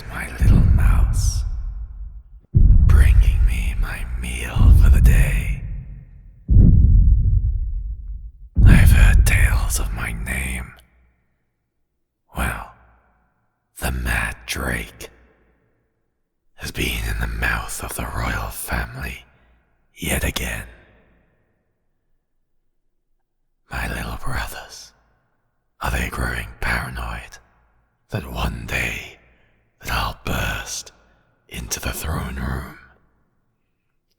is my little mouse, bringing me my meal for the day. I've heard tales of my name. Well, the Mad Drake has been in the mouth of the royal family yet again. My little brothers, are they growing paranoid that one day that I'll burst into the throne room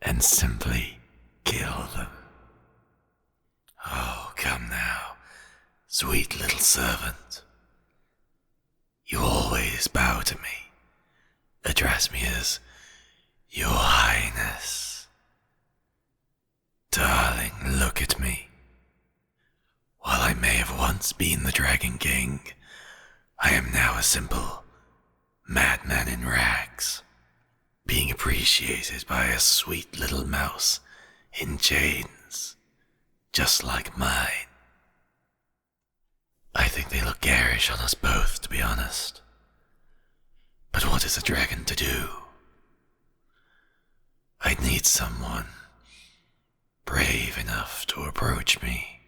and simply kill them? Oh, come now, sweet little servant. You always bow to me, address me as Your Highness. Darling, look at me. While I may have once been the Dragon King, I am now a simple madman in rags, being appreciated by a sweet little mouse in chains, just like mine. I think they look garish on us both, to be honest. But what is a dragon to do? I'd need someone brave enough to approach me,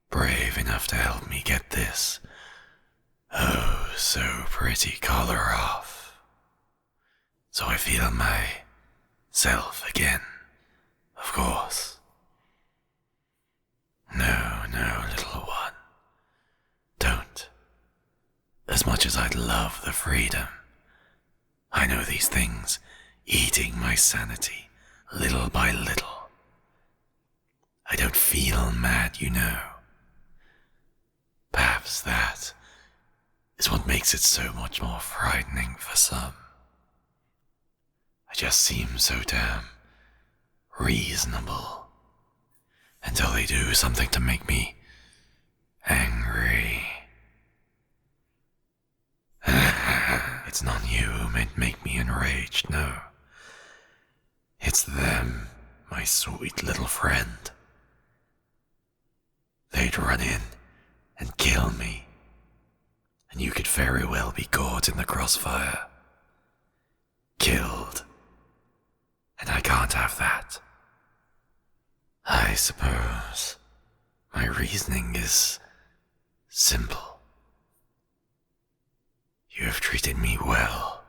brave enough to help me get this oh so pretty collar off, so I feel myself again, of course. No, little one, don't. As much as I'd love the freedom, I know these things eating my sanity little by little. I don't feel mad, you know. Perhaps that is what makes it so much more frightening for some. I just seem so damn reasonable until they do something to make me angry. It's not you who make me enraged, no. It's them, my sweet little friend. They'd run in and kill me, and you could very well be caught in the crossfire. Killed. And I can't have that. I suppose my reasoning is simple. You have treated me well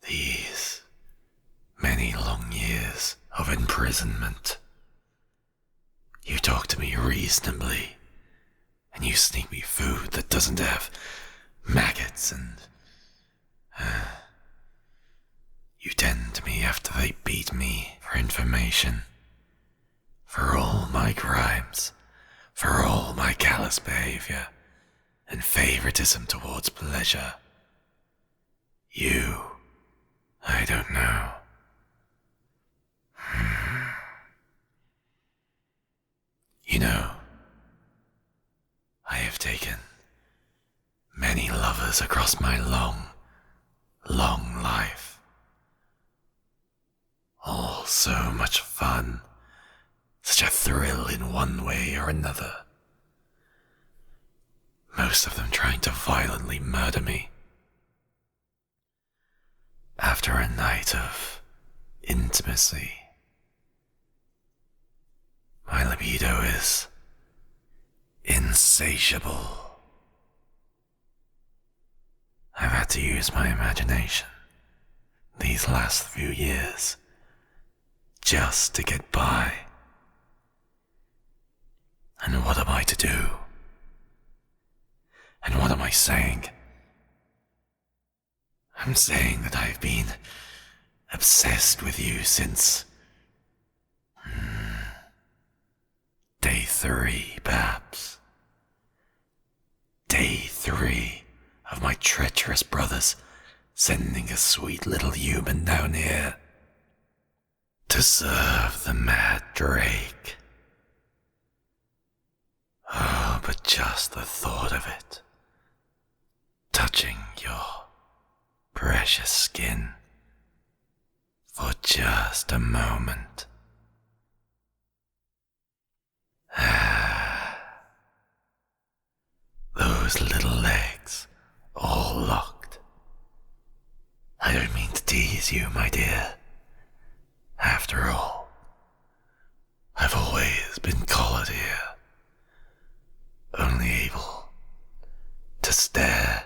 these many long years of imprisonment. You talk to me reasonably, and you sneak me food that doesn't have maggots, and you tend to me after they beat me for information, for all my crimes, for all my callous behavior and favoritism towards pleasure. You, I don't know. You know, I have taken many lovers across my long life. All so much fun, such a thrill in one way or another. Most of them trying to violently murder me. After a night of intimacy, my libido is insatiable. I've had to use my imagination these last few years just to get by. And what am I to do? And what am I saying? I'm saying that I've been obsessed with you since day 3, perhaps. Day 3 of my treacherous brothers sending a sweet little human down here to serve the Mad Drake. Oh, but just the thought of it, touching your precious skin for just a moment. Those little legs all locked surprise you, my dear. After all, I've always been collared here, only able to stare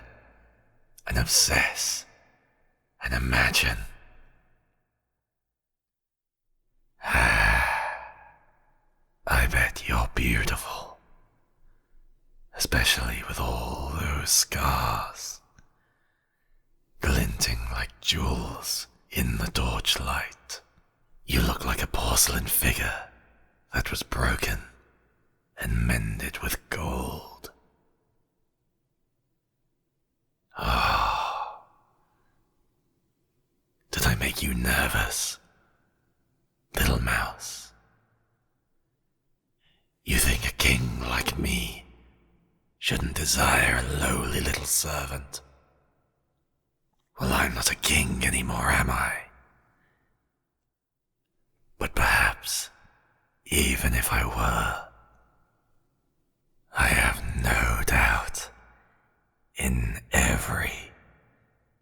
and obsess and imagine. I bet you're beautiful, especially with all those scars, glinting like jewels in the torchlight. You look like a porcelain figure that was broken and mended with gold. Ah, did I make you nervous, little mouse? You think a king like me shouldn't desire a lowly little servant? Well, I'm not a king anymore, am I? But perhaps, even if I were, I have no doubt, in every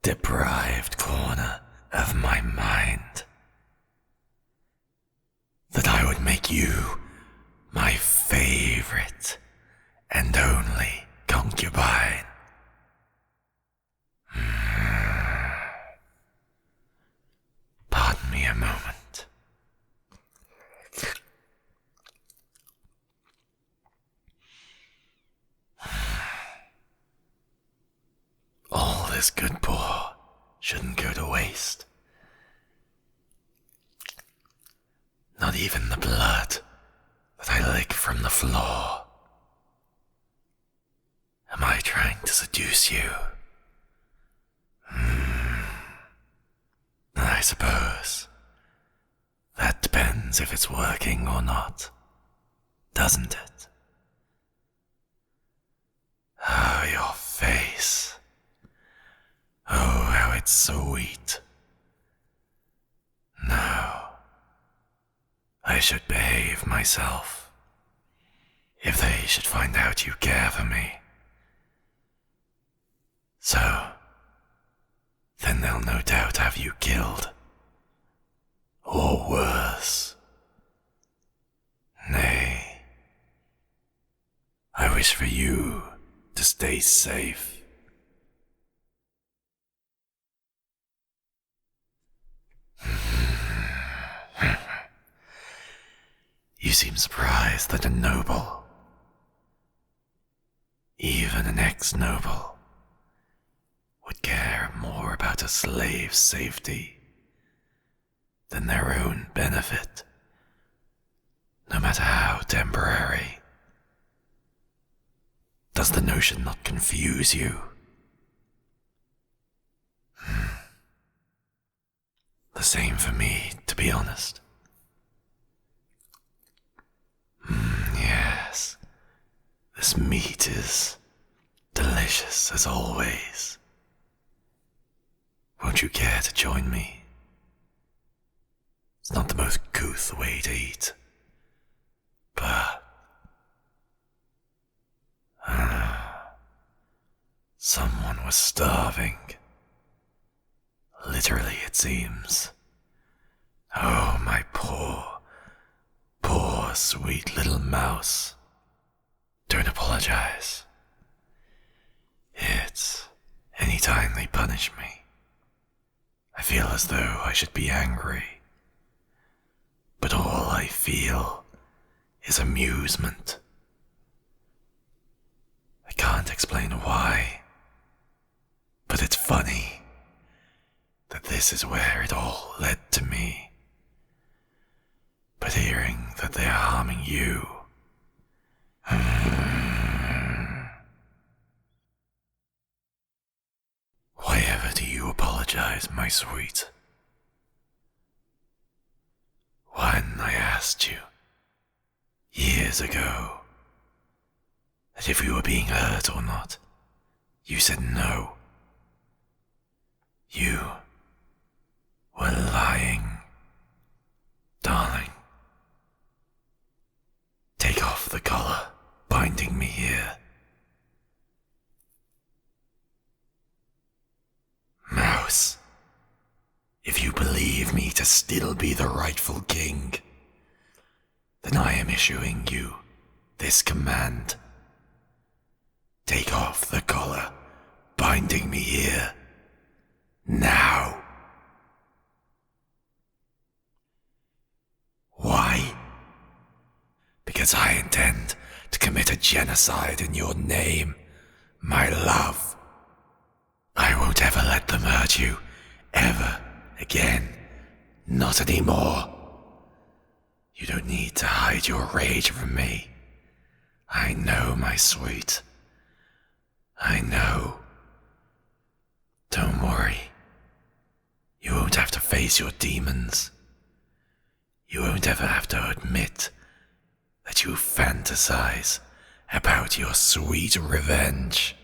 deprived corner of my mind, that I would make you my favorite and only concubine. Pardon me a moment. All this good pour shouldn't go to waste. Not even the blood that I lick from the floor. Am I trying to seduce you? I suppose that depends if it's working or not, doesn't it? Oh, your face. Oh, how it's sweet. No, I should behave myself. If they should find out you care for me. So, then they'll no doubt have you killed. Or worse. Nay, I wish for you to stay safe. You seem surprised that a noble, even an ex-noble, would care more about a slave's safety than their own benefit, no matter how temporary. Does the notion not confuse you? The same for me, to be honest. Yes, this meat is delicious as always. Won't you care to join me? It's not the most couth way to eat, but someone was starving. Literally, it seems. Oh, my poor, poor sweet little mouse. Don't apologize. It's any time they punish me, I feel as though I should be angry. But all I feel is amusement. I can't explain why, but it's funny that this is where it all led to me. But hearing that they are harming you, why ever do you apologize, my sweet? When I asked you, years ago, that if we were being hurt or not, you said no. You were lying, darling. Take off the collar binding me here. Mouse, if you to still be the rightful king, then I am issuing you this command. Take off the collar binding me here, now. Why? Because I intend to commit a genocide in your name, my love. I won't ever let them hurt you, ever again. Not anymore. You don't need to hide your rage from me. I know, my sweet. I know. Don't worry. You won't have to face your demons. You won't ever have to admit that you fantasize about your sweet revenge.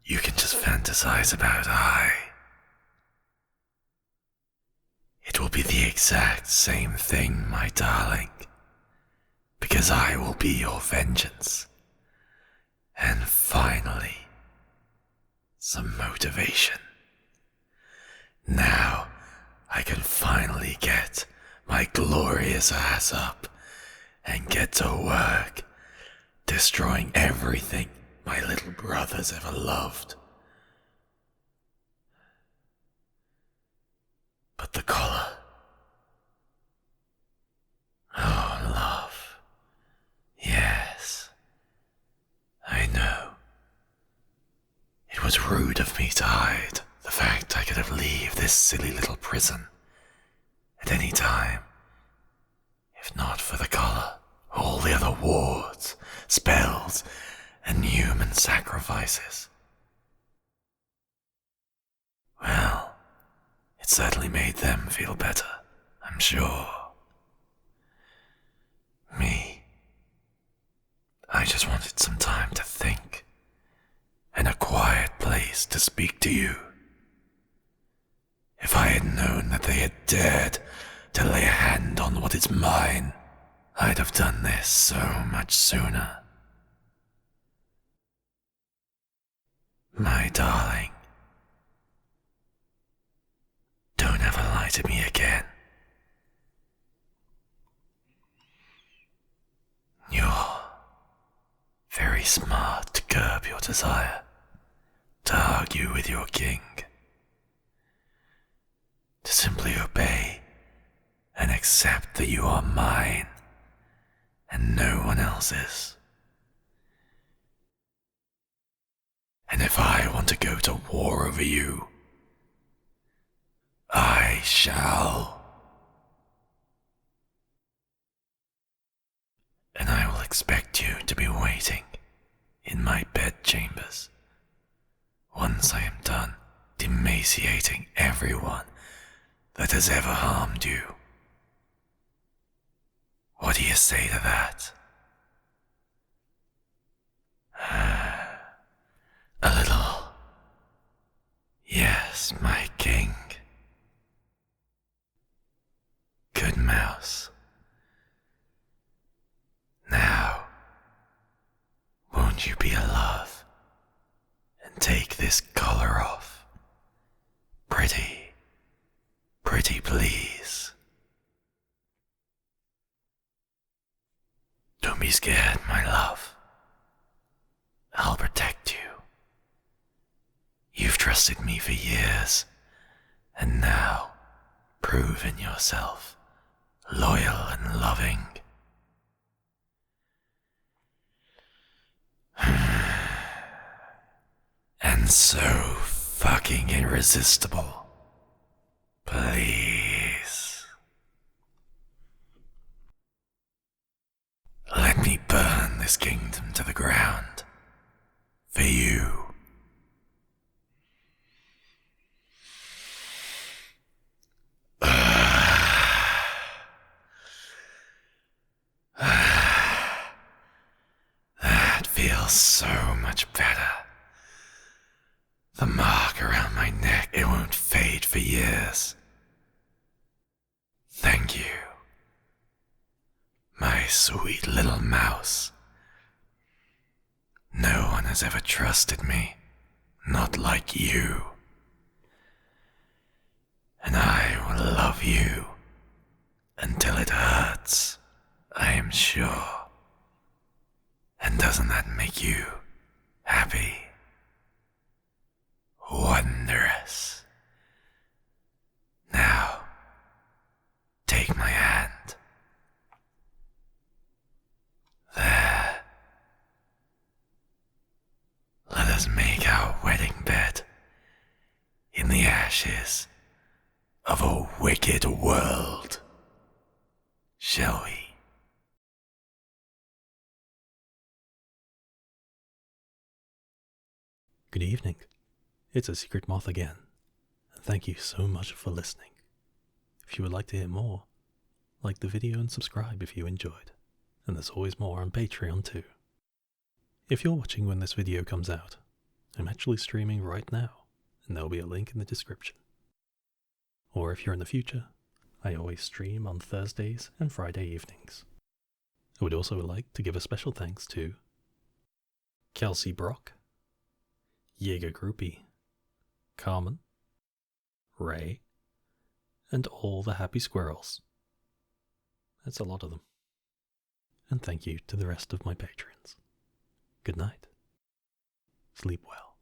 You can just fantasize about It will be the exact same thing, my darling, because I will be your vengeance. And finally, some motivation. Now, I can finally get my glorious ass up and get to work, destroying everything my little brothers ever loved. But the collar. Oh, love. Yes. I know. It was rude of me to hide the fact I could have leave this silly little prison at any time. If not for the collar, all the other wards, spells, and human sacrifices. Well, it certainly made them feel better, I'm sure. Me, I just wanted some time to think, and a quiet place to speak to you. If I had known that they had dared to lay a hand on what is mine, I'd have done this so much sooner. My darling, don't ever lie to me again. You're very smart to curb your desire, to argue with your king, to simply obey and accept that you are mine and no one else's. And if I want to go to war over you, I shall. And I will expect you to be waiting in my bedchambers once I am done emaciating everyone that has ever harmed you. What do you say to that? A little. Yes, my king. Good mouse. Now, won't you be a love and take this collar off? Pretty, pretty please. Don't be scared, my love. I'll protect you. You've trusted me for years, and now proven yourself loyal and loving. And so fucking irresistible. Please. Let me burn this kingdom to the ground. For you. That feels so much better. The mark around my neck, it won't fade for years. Thank you, my sweet little mouse. No one has ever trusted me, not like you. love you until it hurts, I am sure. And doesn't that make you happy? Wondrous. Now, take my hand. There. Let us make our wedding bed in the ashes of a wicked world, shall we? Good evening. It's a Secret Moth again, and thank you so much for listening. If you would like to hear more, like the video and subscribe if you enjoyed. And there's always more on Patreon too. If you're watching when this video comes out, I'm actually streaming right now, and there'll be a link in the description. Or if you're in the future, I always stream on Thursdays and Friday evenings. I would also like to give a special thanks to Kelsey Brock, Jaeger Groupie, Carmen, Ray, and all the happy squirrels. That's a lot of them. And thank you to the rest of my patrons. Good night. Sleep well.